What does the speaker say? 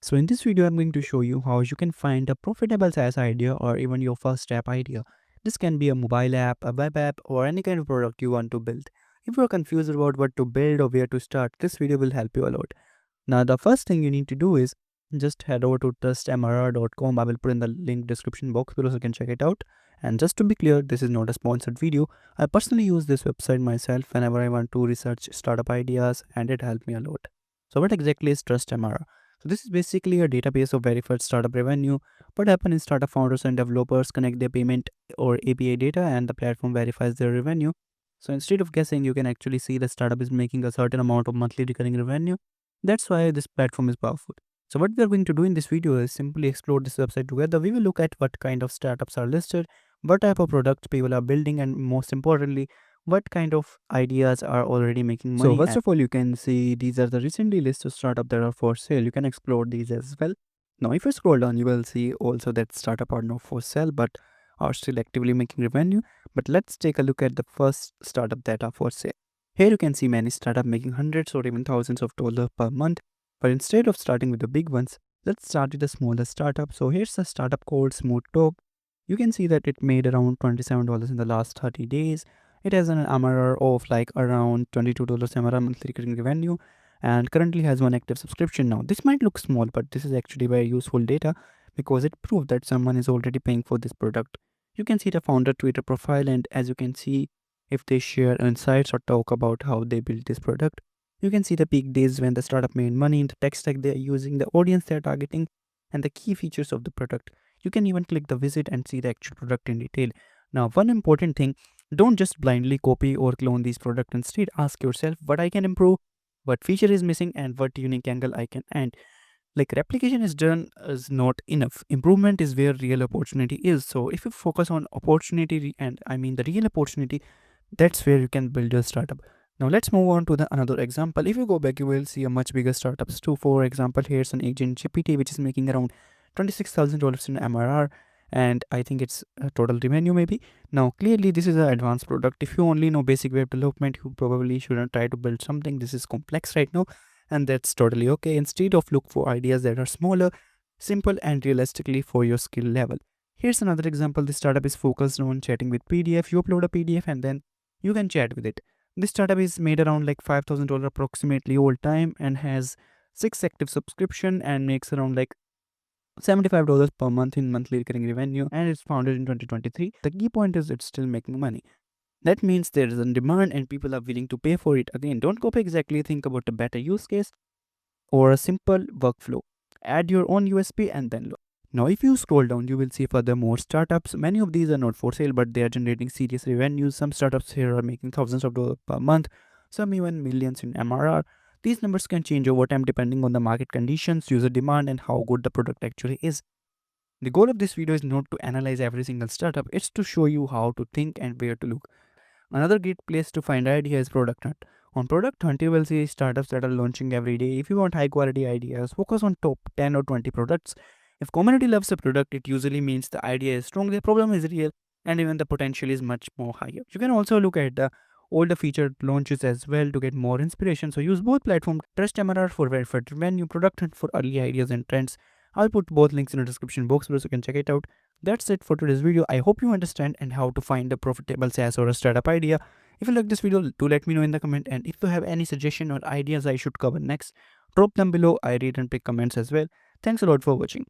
So in this video, I'm going to show you how you can find a profitable SaaS idea or even your first app idea. This can be a mobile app, a web app, or any kind of product you want to build. If you're confused about what to build or where to start, this video will help you a lot. Now, the first thing you need to do is just head over to trustmrr.com. I will put in the link description box below so you can check it out. And just to be clear, this is not a sponsored video. I personally use this website myself whenever I want to research startup ideas, and it helped me a lot. So what exactly is Trust MRR? So this is basically a database of verified startup revenue. What happens is startup founders and developers connect their payment or API data, and the platform verifies their revenue. So instead of guessing, you can actually see the startup is making a certain amount of monthly recurring revenue. That's why this platform is powerful. So what we are going to do in this video is simply explore this website together. We will look at what kind of startups are listed, what type of products people are building, and most importantly, what kind of ideas are already making money. So first of all, you can see these are the recently listed startups that are for sale. You can explore these as well. Now, if you scroll down, you will see also that startup are not for sale, but are still actively making revenue. But let's take a look at the first startup that are for sale. Here you can see many startups making hundreds or even thousands of dollars per month. But instead of starting with the big ones, let's start with a smaller startup. So here's a startup called Smooth Talk. You can see that it made around $27 in the last 30 days. It has an MRR of like around $22 MRR monthly recurring revenue and currently has one active subscription now. This might look small, but this is actually very useful data because it proves that someone is already paying for this product. You can see the founder Twitter profile, and as you can see, if they share insights or talk about how they built this product, you can see the peak days when the startup made money, the tech stack they are using, the audience they are targeting, and the key features of the product. You can even click the visit and see the actual product in detail. Now, one important thing, don't just blindly copy or clone these products. Instead, ask yourself what I can improve, what feature is missing, and what unique angle I can add. Like replication is done is not enough. Improvement is where real opportunity is. So if you focus on opportunity, and I mean the real opportunity, that's where you can build your startup. Now let's move on to the another example. If you go back, you will see a much bigger startups too. For example, here's an agent GPT which is making around $26,000 in MRR, and I think it's a total revenue maybe. Now clearly this is an advanced product. If you only know basic web development, you probably shouldn't try to build something. This is complex right now, and that's totally okay. Instead of look for ideas that are smaller, simple, and realistically for your skill level. Here's another example. This startup is focused on chatting with PDF. You upload a PDF and then you can chat with it. This startup is made around like $5,000 approximately all time and has 6 active subscription and makes around like $75 per month in monthly recurring revenue, and it's founded in 2023. The key point is it's still making money. That means there is a demand and people are willing to pay for it. Again, don't copy exactly, think about a better use case or a simple workflow. Add your own USP and then look. Now, if you scroll down, you will see further more startups. Many of these are not for sale, but they are generating serious revenues. Some startups here are making thousands of dollars per month, some even millions in MRR. These numbers can change over time depending on the market conditions, user demand, and how good the product actually is. The goal of this video is not to analyze every single startup, it's to show you how to think and where to look. Another great place to find ideas is Product Hunt. On Product Hunt, you will see startups that are launching every day. If you want high quality ideas, focus on top 10 or 20 products. If community loves a product, it usually means the idea is strong, the problem is real, and even the potential is much more higher. You can also look at the older featured launches as well to get more inspiration. So use both platforms. Trust MRR for verified revenue, Product Hunt for early ideas and trends. I'll put both links in the description box below so you can check it out. That's it for today's video. I hope you understand and how to find a profitable SaaS or a startup idea. If you like this video, do let me know in the comment, and if you have any suggestion or ideas I should cover next, drop them below. I read and pick comments as well. Thanks a lot for watching.